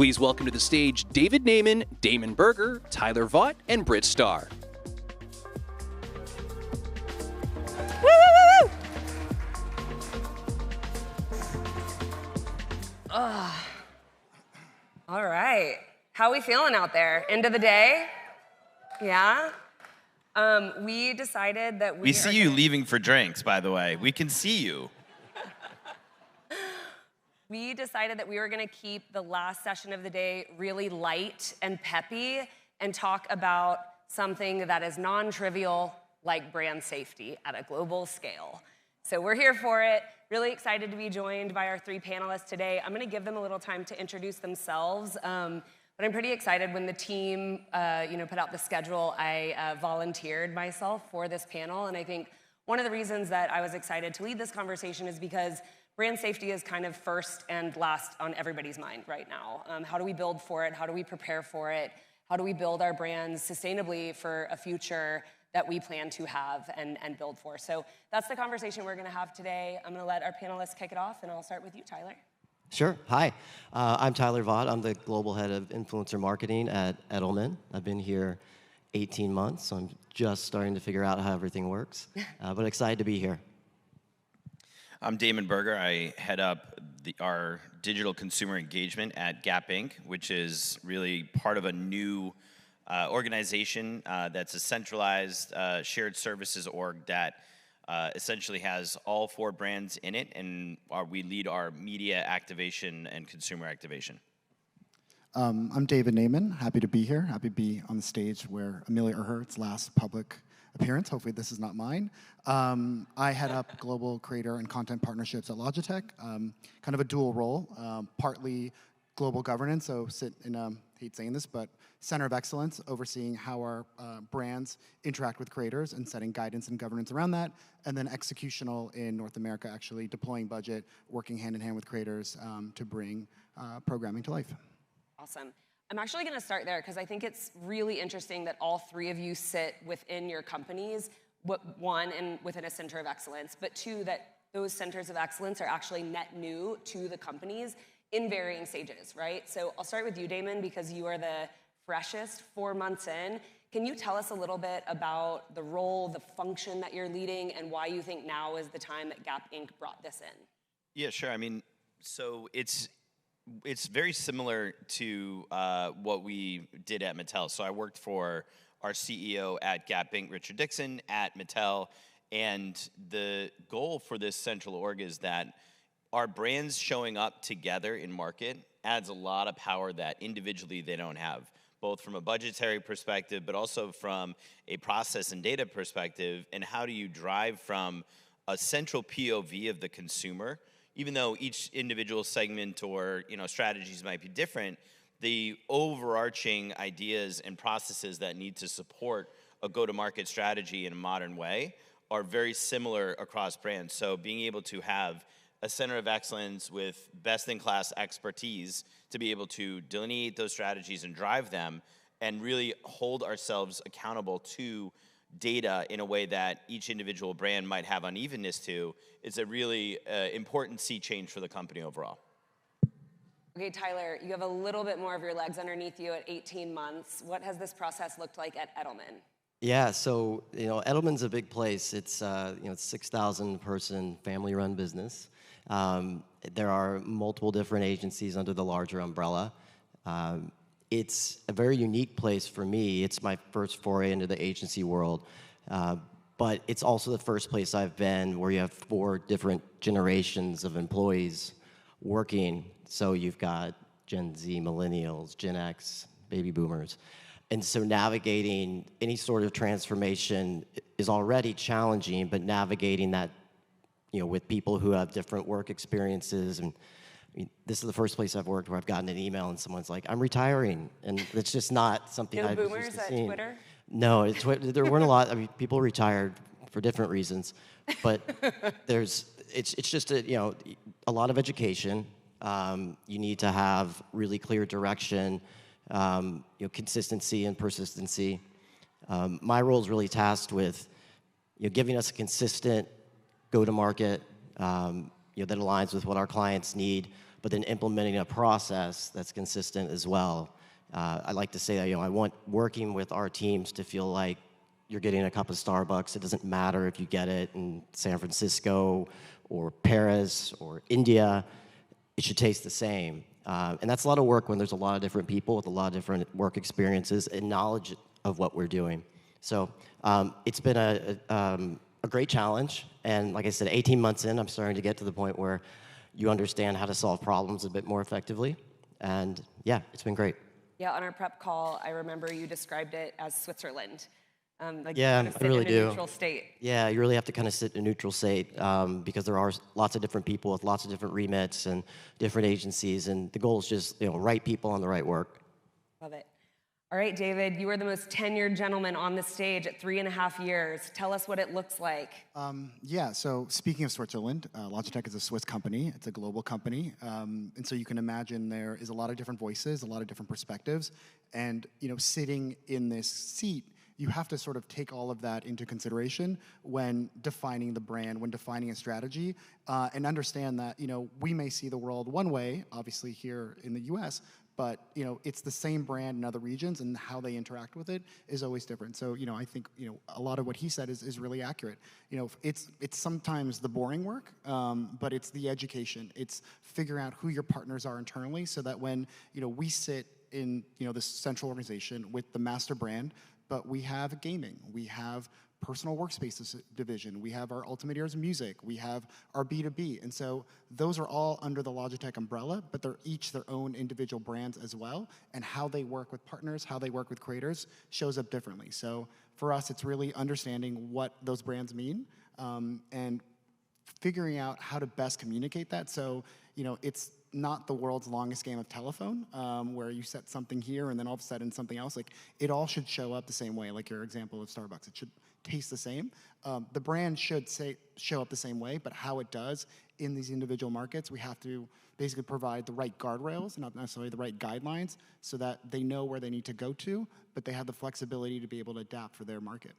Please welcome to the stage David Naiman, Damon Berger, Tyler Vaught, and Britt Starr. All right. How we feeling out there? End of the day? Yeah? We decided that we see you leaving for drinks, by the way. We can see you. We decided that we were going to keep the last session of the day really light and peppy and talk about something that is non-trivial, like brand safety at a global scale. So we're here for it. Really excited to be joined by our three panelists today. I'm going to give them a little time to introduce themselves. But I'm pretty excited. When the team put out the schedule, I volunteered myself for this panel. And I think one of the reasons that I was excited to lead this conversation is because brand safety is kind of first and last on everybody's mind right now. How do we build for it? How do we prepare for it? How do we build our brands sustainably for a future that we plan to have and build for? So that's the conversation we're going to have today. I'm going to let our panelists kick it off, and I'll start with you, Tyler. Sure. Hi. I'm Tyler Vaught. I'm the global head of influencer marketing at Edelman. I've been here 18 months, so I'm just starting to figure out how everything works, but excited to be here. I'm Damon Berger. I head up our digital consumer engagement at Gap Inc., which is really part of a new organization that's a centralized shared services org that essentially has all 4 brands in it, and we lead our media activation and consumer activation. I'm David Naiman. Happy to be here. Happy to be on the stage where Amelia Earhart's last public appearance. Hopefully this is not mine. I head up global creator and content partnerships at Logitech. Kind of a dual role, partly global governance, so sit in, hate saying this, but center of excellence, overseeing how our brands interact with creators and setting guidance and governance around that, and then executional in North America, actually deploying budget, working hand in hand with creators to bring programming to life. Awesome. I'm actually going to start there because I think it's really interesting that all 3 of you sit within your companies, one, and within a center of excellence, but 2, that those centers of excellence are actually net new to the companies in varying stages, right? So I'll start with you, Damon, because you are the freshest, 4 months in. Can you tell us a little bit about the role, the function that you're leading, and why you think now is the time that Gap Inc. brought this in? Yeah, sure. I mean, so it's very similar to what we did at Mattel. So I worked for our CEO at Gap Inc., Richard Dixon, at Mattel, and the goal for this central org is that our brands showing up together in market adds a lot of power that individually they don't have, both from a budgetary perspective, but also from a process and data perspective. And how do you drive from a central POV of the consumer, even though each individual segment or strategies might be different, the overarching ideas and processes that need to support a go-to-market strategy in a modern way are very similar across brands. So being able to have a center of excellence with best-in-class expertise to be able to delineate those strategies and drive them and really hold ourselves accountable to data in a way that each individual brand might have unevenness to is a really important sea change for the company overall. Okay, Tyler, you have a little bit more of your legs underneath you at 18 months. What has this process looked like at Edelman? Yeah, so Edelman's a big place. It's 6,000 person family-run business. There are multiple different agencies under the larger umbrella. It's a very unique place for me. It's my first foray into the agency world, but it's also the first place I've been where you have 4 different generations of employees working. So you've got Gen Z, millennials, Gen X, baby boomers. And so navigating any sort of transformation is already challenging, but navigating that with people who have different work experiences. And this is the first place I've worked where I've gotten an email and someone's like, I'm retiring. And it's just not something I've used to seeing. No boomers at Twitter? No, there weren't a lot. I mean, people retired for different reasons. But it's just a lot of education. You need to have really clear direction, consistency and persistency. My role is really tasked with giving us a consistent go-to-market that aligns with what our clients need, but then implementing a process that's consistent as well. I like to say that, I want working with our teams to feel like you're getting a cup of Starbucks. It doesn't matter if you get it in San Francisco or Paris or India. It should taste the same. And that's a lot of work when there's a lot of different people with a lot of different work experiences and knowledge of what we're doing. So it's been a great challenge. And like I said, 18 months in, I'm starting to get to the point where you understand how to solve problems a bit more effectively. And yeah, it's been great. Yeah, on our prep call, I remember you described it as Switzerland. Yeah, kind of sit I really in a do. neutral state. Yeah, you really have to kind of sit in a neutral state because there are lots of different people with lots of different remits and different agencies, and the goal is just right people on the right work. Love it. All right, David, you are the most tenured gentleman on the stage at 3.5 years. Tell us what it looks like. Yeah, so speaking of Switzerland, Logitech is a Swiss company. It's a global company. And so you can imagine there is a lot of different voices, a lot of different perspectives. And, sitting in this seat, you have to sort of take all of that into consideration when defining the brand, when defining a strategy, and understand that, we may see the world one way, obviously here in the US, but it's the same brand in other regions, and how they interact with it is always different. So I think a lot of what he said is really accurate. It's sometimes the boring work, but it's the education. It's figuring out who your partners are internally, so that when we sit in this central organization with the master brand, but we have gaming, we have personal workspaces division, we have our Ultimate Ears Music, we have our B2B. And so those are all under the Logitech umbrella, but they're each their own individual brands as well. And how they work with partners, how they work with creators shows up differently. So for us, it's really understanding what those brands mean and figuring out how to best communicate that. So, it's not the world's longest game of telephone, where you set something here and then all of a sudden something else. Like, it all should show up the same way, like your example of Starbucks. It should taste the same. The brand should show up the same way, but how it does in these individual markets, we have to basically provide the right guardrails, not necessarily the right guidelines, so that they know where they need to go to, but they have the flexibility to be able to adapt for their market.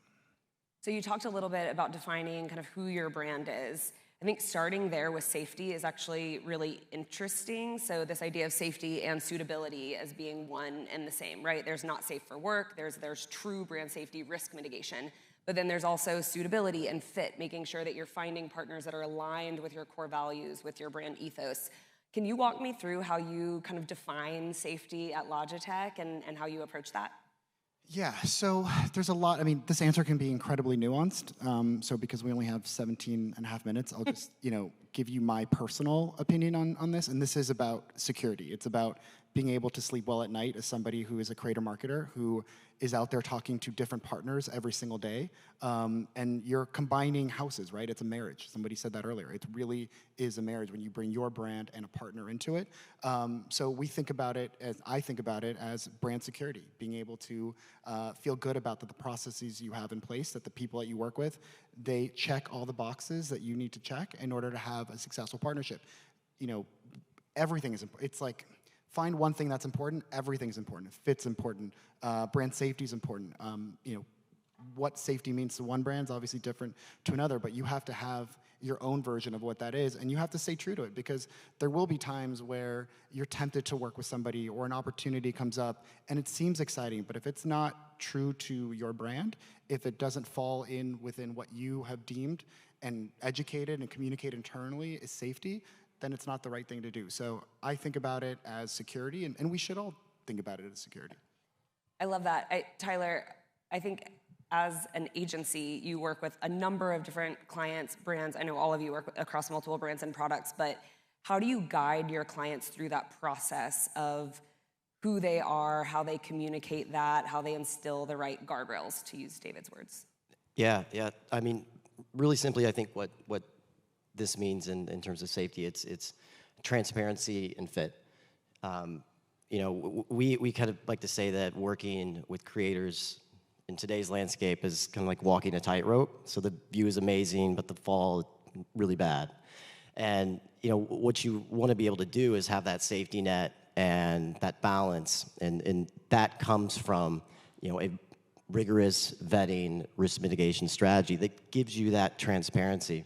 So you talked a little bit about defining kind of who your brand is. I think starting there with safety is actually really interesting. So this idea of safety and suitability as being one and the same, right? There's not safe for work, there's true brand safety, risk mitigation, but then there's also suitability and fit, making sure that you're finding partners that are aligned with your core values, with your brand ethos. Can you walk me through how you kind of define safety at Logitech and how you approach that? Yeah, so there's a lot. I mean, this answer can be incredibly nuanced. So because we only have 17 and a half minutes, I'll just, give you my personal opinion on this. And this is about security. It's about being able to sleep well at night as somebody who is a creator marketer who is out there talking to different partners every single day. And you're combining houses, right? It's a marriage. Somebody said that earlier. It really is a marriage when you bring your brand and a partner into it. So I think about it as brand security, being able to feel good about the processes you have in place, that the people that you work with, they check all the boxes that you need to check in order to have a successful partnership. Everything is important. It's like, find one thing that's important, everything's important. Fit's important, brand safety is important. What safety means to one brand is obviously different to another, but you have to have your own version of what that is, and you have to stay true to it, because there will be times where you're tempted to work with somebody or an opportunity comes up and it seems exciting, but if it's not true to your brand, if it doesn't fall in within what you have deemed and educated and communicated internally is safety, then it's not the right thing to do. So I think about it as security, and we should all think about it as security. I love that. Tyler, I think as an agency, you work with a number of different clients, brands. I know all of you work across multiple brands and products, but how do you guide your clients through that process of who they are, how they communicate that, how they instill the right guardrails, to use David's words? Yeah. I mean, really simply, I think what this means in terms of safety, it's transparency and fit. We kind of like to say that working with creators in today's landscape is kind of like walking a tightrope. So the view is amazing, but the fall is really bad. And what you want to be able to do is have that safety net and that balance, and that comes from a rigorous vetting risk mitigation strategy that gives you that transparency.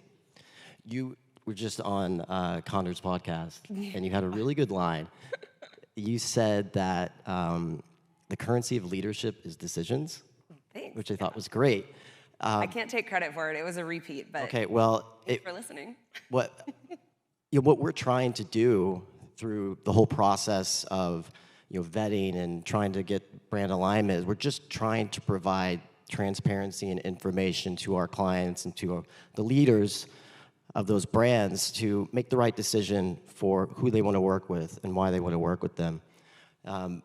You were just on Connor's podcast, and you had a really good line. You said that the currency of leadership is decisions, Thanks. which I thought was great. I can't take credit for it. It was a repeat, but Okay, well, thanks for listening. what we're trying to do through the whole process of vetting and trying to get brand alignment is we're just trying to provide transparency and information to our clients and to the leaders of those brands to make the right decision for who they want to work with and why they want to work with them. And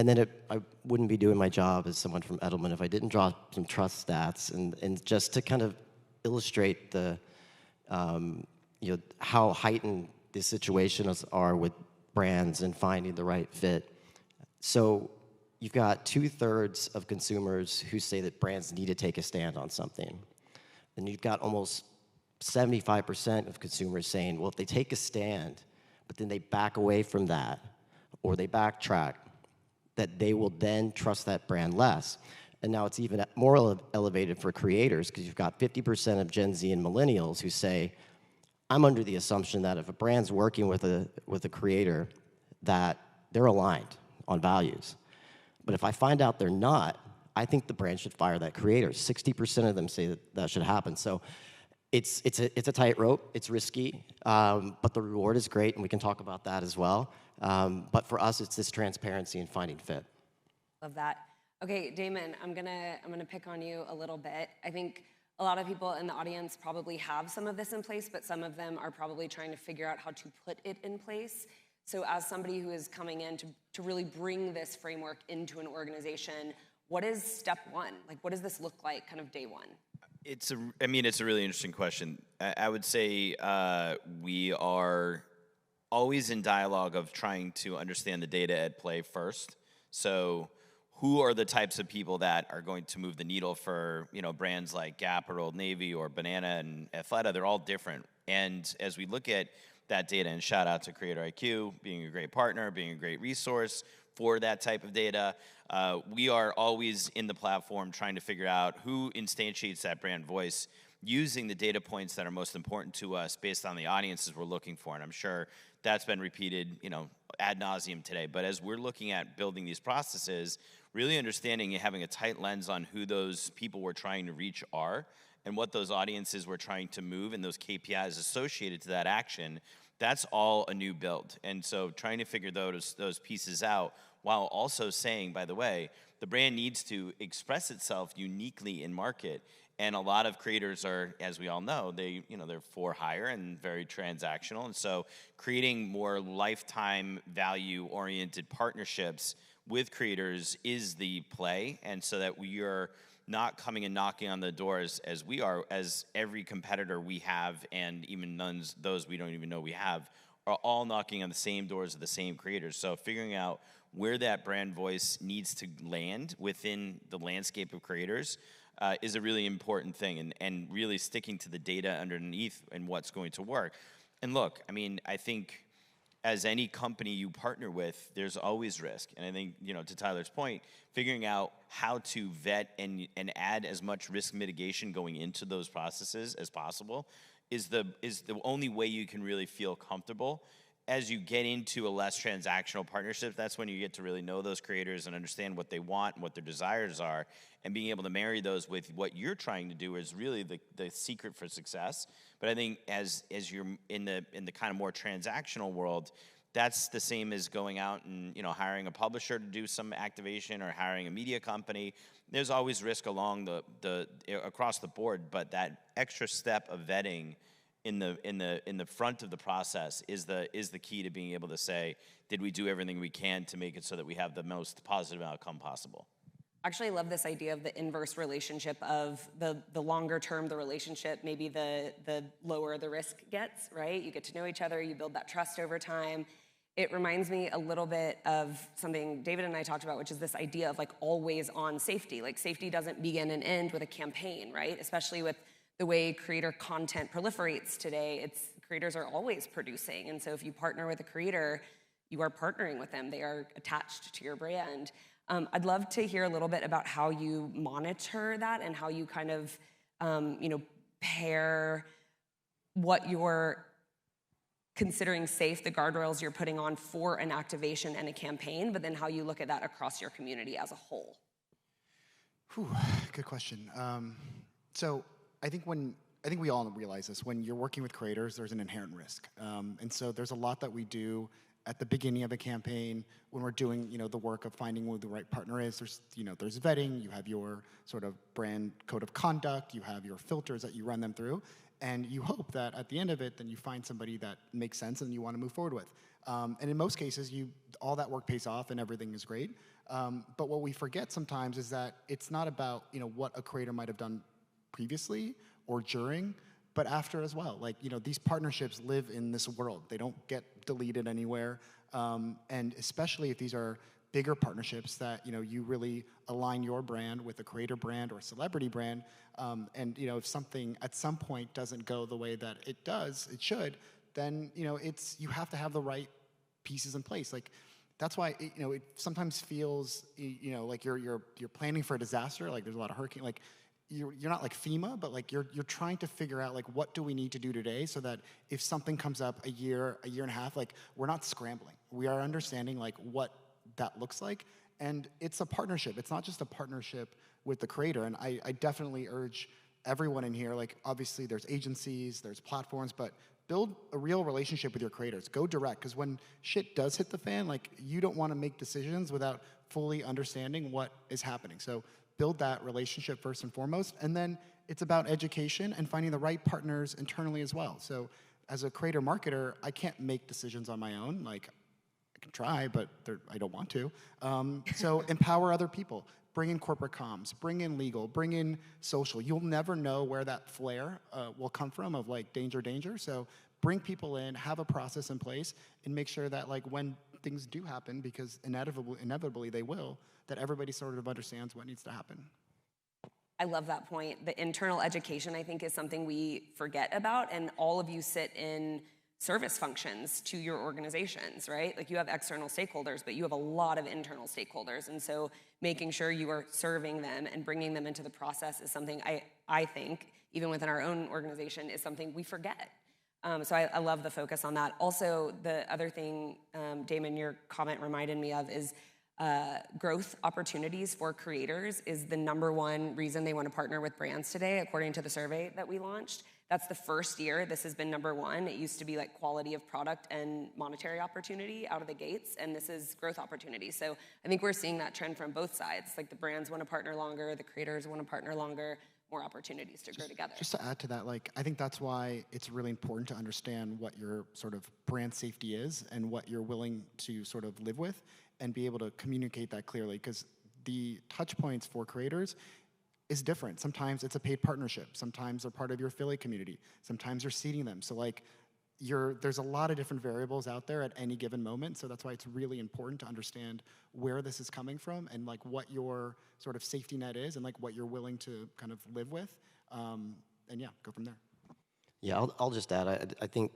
then I wouldn't be doing my job as someone from Edelman if I didn't draw some trust stats and just to kind of illustrate the how heightened the situations are with brands and finding the right fit. So you've got 2/3 of consumers who say that brands need to take a stand on something, and you've got almost 75% of consumers saying, well, if they take a stand, but then they back away from that, or they backtrack, that they will then trust that brand less. And now it's even more elevated for creators, because you've got 50% of Gen Z and millennials who say, I'm under the assumption that if a brand's working with a creator, that they're aligned on values. But if I find out they're not, I think the brand should fire that creator. 60% of them say that should happen. So it's a tightrope. It's risky, but the reward is great, and we can talk about that as well. But for us, it's this transparency and finding fit. Love that. Okay, Damon, I'm gonna pick on you a little bit. I think a lot of people in the audience probably have some of this in place, but some of them are probably trying to figure out how to put it in place. So as somebody who is coming in to really bring this framework into an organization, what is step one? Like, what does this look like kind of day one? It's a really interesting question. I would say we are always in dialogue of trying to understand the data at play first. So who are the types of people that are going to move the needle for brands like Gap or Old Navy or Banana and Athleta? They're all different. And as we look at that data, and shout out to CreatorIQ, being a great partner, being a great resource for that type of data, we are always in the platform trying to figure out who instantiates that brand voice using the data points that are most important to us based on the audiences we're looking for. And I'm sure that's been repeated, ad nauseum today. But as we're looking at building these processes, really understanding and having a tight lens on who those people we're trying to reach are and what those audiences we're trying to move and those KPIs associated to that action, that's all a new build. And so trying to figure those pieces out while also saying, by the way, the brand needs to express itself uniquely in market. And a lot of creators are, as we all know, they're for hire and very transactional. And so creating more lifetime value-oriented partnerships with creators is the play. And so that we are not coming and knocking on the doors as we are, as every competitor we have, and even those we don't even know we have, are all knocking on the same doors of the same creators. So figuring out where that brand voice needs to land within the landscape of creators is a really important thing, and really sticking to the data underneath and what's going to work. And look, I think as any company you partner with, there's always risk. And I think, to Tyler's point, figuring out how to vet and add as much risk mitigation going into those processes as possible is the only way you can really feel comfortable. As you get into a less transactional partnership, that's when you get to really know those creators and understand what they want and what their desires are, and being able to marry those with what you're trying to do is really the secret for success. But I think as you're in the kind of more transactional world, that's the same as going out and hiring a publisher to do some activation or hiring a media company. There's always risk along the across the board, but that extra step of vetting in the front of the process is the key to being able to say, did we do everything we can to make it so that we have the most positive outcome possible? Actually, I love this idea of the inverse relationship of the longer term the relationship, maybe the lower the risk gets, right? You get to know each other, you build that trust over time. It reminds me a little bit of something David and I talked about, which is this idea of like always on safety. Like safety doesn't begin and end with a campaign, right? Especially with the way creator content proliferates today, creators are always producing. And so if you partner with a creator, you are partnering with them. They are attached to your brand. I'd love to hear a little bit about how you monitor that and how you kind of, pair what you're considering safe, the guardrails you're putting on for an activation and a campaign, but then how you look at that across your community as a whole? Whew, good question. So I think we all realize this. When you're working with creators, there's an inherent risk, and so there's a lot that we do at the beginning of a campaign when we're doing, the work of finding who the right partner is. There's vetting. You have your sort of brand code of conduct. You have your filters that you run them through, and you hope that at the end of it, then you find somebody that makes sense and you want to move forward with. And in most cases, all that work pays off and everything is great. But what we forget sometimes is that it's not about what a creator might have done previously or during, but after as well. Like, these partnerships live in this world. They don't get deleted anywhere. And especially if these are bigger partnerships that, you really align your brand with a creator brand or celebrity brand. And, if something at some point doesn't go the way that it should, then, you have to have the right pieces in place. Like, that's why, it sometimes feels, like you're planning for a disaster. Like, there's a lot of hurricane, like, you're not like FEMA, but like you're trying to figure out like what do we need to do today so that if something comes up a year and a half, like we're not scrambling. We are understanding like what that looks like, and it's a partnership. It's not just a partnership with the creator. And I definitely urge everyone in here. Like obviously there's agencies, there's platforms, but build a real relationship with your creators. Go direct, because when shit does hit the fan, like you don't want to make decisions without fully understanding what is happening. So build that relationship first and foremost, and then it's about education and finding the right partners internally as well. So as a creator marketer, I can't make decisions on my own. Like I can try, but I don't want to. So empower other people. Bring in corporate comms, bring in legal, bring in social. You'll never know where that flare will come from of like danger. So bring people in, have a process in place, and make sure that like when things do happen, because inevitably they will, that everybody sort of understands what needs to happen. I love that point. The internal education, I think, is something we forget about, and all of you sit in service functions to your organizations, right? Like you have external stakeholders, but you have a lot of internal stakeholders, and so making sure you are serving them and bringing them into the process is something I think, even within our own organization, is something we forget. So I love the focus on that. Also, the other thing, Damon, your comment reminded me of is growth opportunities for creators is the #1 reason they want to partner with brands today, according to the survey that we launched. That's the first year this has been #1. It used to be like quality of product and monetary opportunity out of the gates, and this is growth opportunity. So I think we're seeing that trend from both sides. Like the brands want to partner longer, the creators want to partner longer, more opportunities to grow together. Just to add to that, like I think that's why it's really important to understand what your sort of brand safety is and what you're willing to sort of live with, and be able to communicate that clearly, because the touch points for creators is different. Sometimes it's a paid partnership. Sometimes they're part of your affiliate community. Sometimes you're seeding them. So like there's a lot of different variables out there at any given moment. So that's why it's really important to understand where this is coming from and like what your sort of safety net is and like what you're willing to kind of live with. And yeah, go from there. Yeah, I'll just add, I think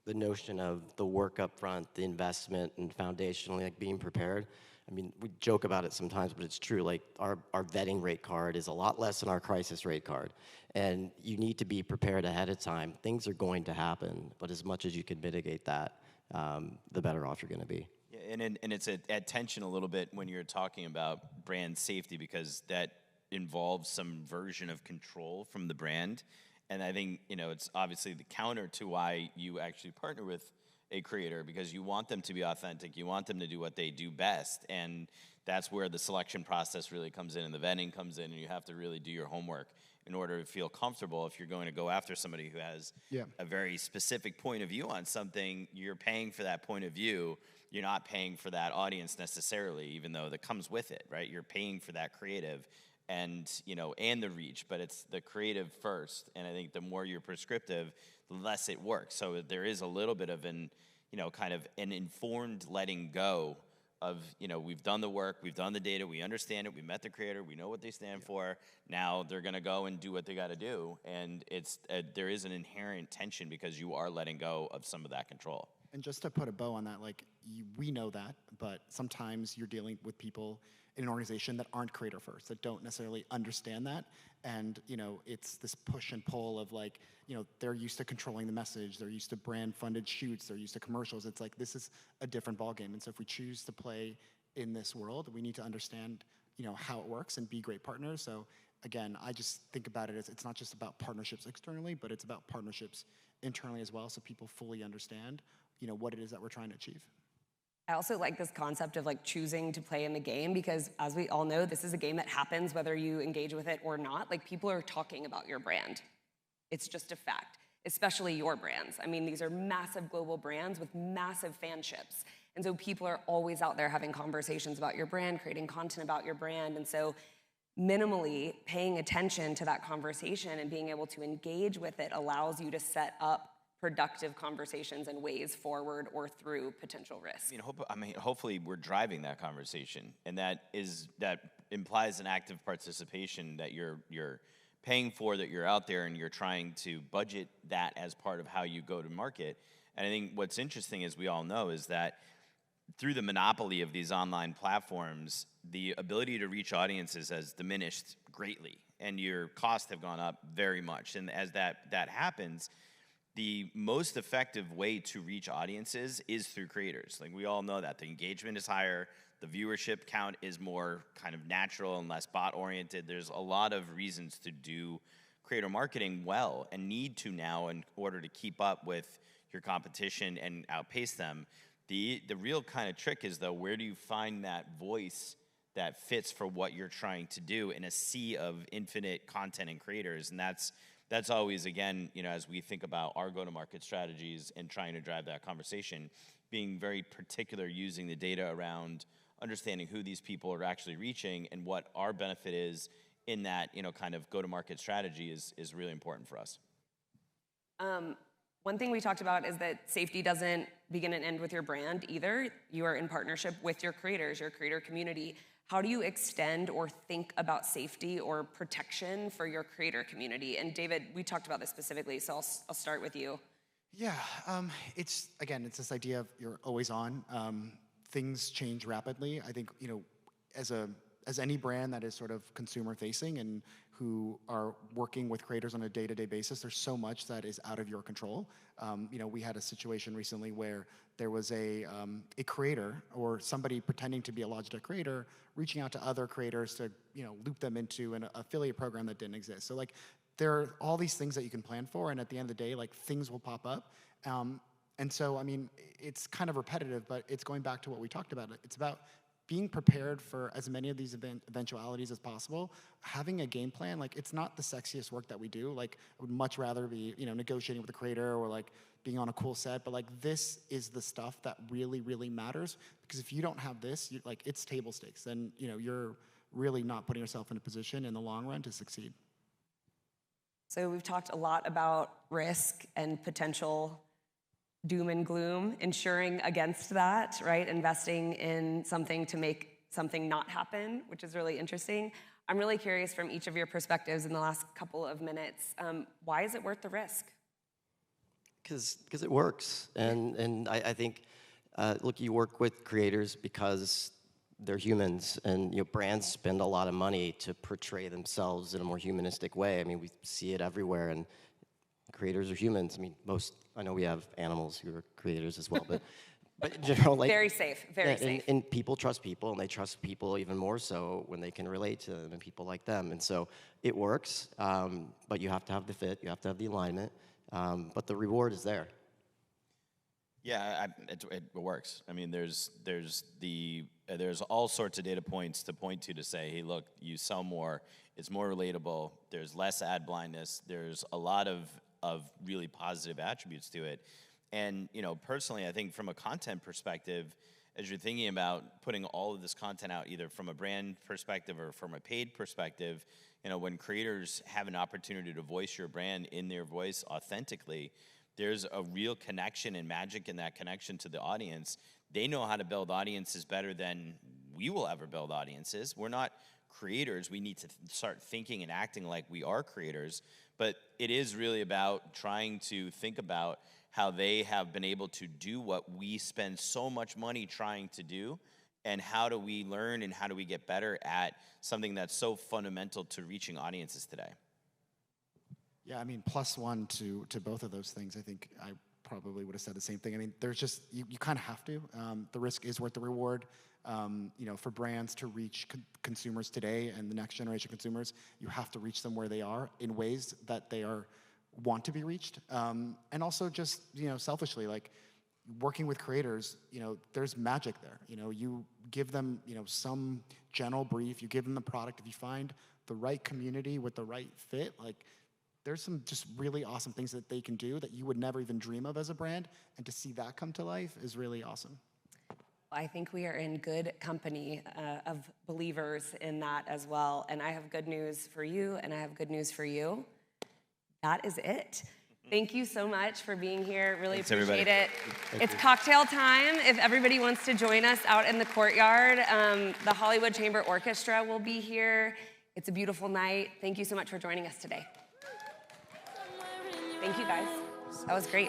the notion of the work up front, the investment and foundationally like being prepared. I mean, we joke about it sometimes, but it's true. Like our vetting rate card is a lot less than our crisis rate card. And you need to be prepared ahead of time. Things are going to happen, but as much as you can mitigate that, the better off you're gonna be. Yeah, and it's at tension a little bit when you're talking about brand safety, because that involves some version of control from the brand. And I think, it's obviously the counter to why you actually partner with a creator, because you want them to be authentic. You want them to do what they do best. And that's where the selection process really comes in and the vetting comes in, and you have to really do your homework in order to feel comfortable. If you're going to go after somebody who has a very specific point of view on something, you're paying for that point of view. You're not paying for that audience necessarily, even though that comes with it, right? You're paying for that creative and and the reach, but it's the creative first. And I think the more you're prescriptive, the less it works. So there is a little bit of an kind of an informed letting go of we've done the work, we've done the data, we understand it, we met the creator, we know what they stand for. Now they're gonna go and do what they got to do, and it's there is an inherent tension because you are letting go of some of that control. And just to put a bow on that, like we know that, but sometimes you're dealing with people in an organization that aren't creator first, that don't necessarily understand that. And it's this push and pull of like, they're used to controlling the message, they're used to brand funded shoots, they're used to commercials. It's like, this is a different ballgame. And so if we choose to play in this world, we need to understand, how it works and be great partners. So again, I just think about it as it's not just about partnerships externally, but it's about partnerships internally as well, so people fully understand, what it is that we're trying to achieve. I also like this concept of like choosing to play in the game, because as we all know, this is a game that happens whether you engage with it or not. Like, people are talking about your brand. It's just a fact, especially your brands. I mean, these are massive global brands with massive fanships. And so people are always out there having conversations about your brand, creating content about your brand. And so minimally paying attention to that conversation and being able to engage with it allows you to set up productive conversations and ways forward or through potential risk. Hopefully we're driving that conversation, and that implies an active participation that you're paying for, that you're out there and you're trying to budget that as part of how you go to market. And I think what's interesting, as we all know, is that through the monopoly of these online platforms, the ability to reach audiences has diminished greatly, and your costs have gone up very much. And as that happens, the most effective way to reach audiences is through creators. Like, we all know that. The engagement is higher, the viewership count is more kind of natural and less bot-oriented. There's a lot of reasons to do creator marketing well, and need to now in order to keep up with your competition and outpace them. The real kind of trick is, though, where do you find that voice that fits for what you're trying to do in a sea of infinite content and creators? And that's always, again, as we think about our go-to-market strategies and trying to drive that conversation, being very particular, using the data around understanding who these people are actually reaching and what our benefit is in that, kind of go-to-market strategy is really important for us. One thing we talked about is that safety doesn't begin and end with your brand either. You are in partnership with your creators, your creator community. How do you extend or think about safety or protection for your creator community? And David, we talked about this specifically, so I'll start with you. Yeah, it's this idea of you're always on. Things change rapidly. I think, as any brand that is sort of consumer facing and who are working with creators on a day-to-day basis, there's so much that is out of your control. We had a situation recently where there was a creator or somebody pretending to be a Logitech creator reaching out to other creators to loop them into an affiliate program that didn't exist. So like, there are all these things that you can plan for, and at the end of the day, like, things will pop up. And so, I mean, it's kind of repetitive, but it's going back to what we talked about. It's about being prepared for as many of these eventualities as possible. Having a game plan, like, it's not the sexiest work that we do. Like, I would much rather be, negotiating with a creator or like being on a cool set, but like, this is the stuff that really, really matters. Because if you don't have this, it's table stakes. Then, you're really not putting yourself in a position in the long run to succeed. So we've talked a lot about risk and potential doom and gloom, insuring against that, right? Investing in something to make something not happen, which is really interesting. I'm really curious from each of your perspectives in the last couple of minutes, why is it worth the risk? Because it works. And I think, look, you work with creators because they're humans, and brands spend a lot of money to portray themselves in a more humanistic way. I mean, we see it everywhere, and creators are humans. I mean, I know we have animals who are creators as well, but in general, like, very safe, very safe. And people trust people, and they trust people even more so when they can relate to them and people like them. And so it works, but you have to have the fit, you have to have the alignment, but the reward is there. Yeah, it works. I mean, there's all sorts of data points to point to say, hey, look, you sell more, it's more relatable, there's less ad blindness, there's a lot of really positive attributes to it. And, personally, I think from a content perspective, as you're thinking about putting all of this content out, either from a brand perspective or from a paid perspective, when creators have an opportunity to voice your brand in their voice authentically, there's a real connection and magic in that connection to the audience. They know how to build audiences better than we will ever build audiences. We're not creators. We need to start thinking and acting like we are creators. But it is really about trying to think about how they have been able to do what we spend so much money trying to do, and how do we learn and how do we get better at something that's so fundamental to reaching audiences today. Yeah, I mean, +1 to both of those things. I think I probably would have said the same thing. I mean, there's just, you kind of have to. The risk is worth the reward. You know, for brands to reach consumers today and the next generation consumers, you have to reach them where they are in ways that they want to be reached. And also just, you know, selfishly, like working with creators, you know, there's magic there. You know, you give them, you know, some general brief, you give them the product. If you find the right community with the right fit, like, there's some just really awesome things that they can do that you would never even dream of as a brand, and to see that come to life is really awesome. I think we are in good company of believers in that as well. And I have good news for you, and I have good news for you. That is it. Thank you so much for being here. Really Thanks, appreciate everybody. it. It's cocktail time. If everybody wants to join us out in the courtyard, the Hollywood Chamber Orchestra will be here. It's a beautiful night. Thank you so much for joining us today. Thank you, guys. That was great.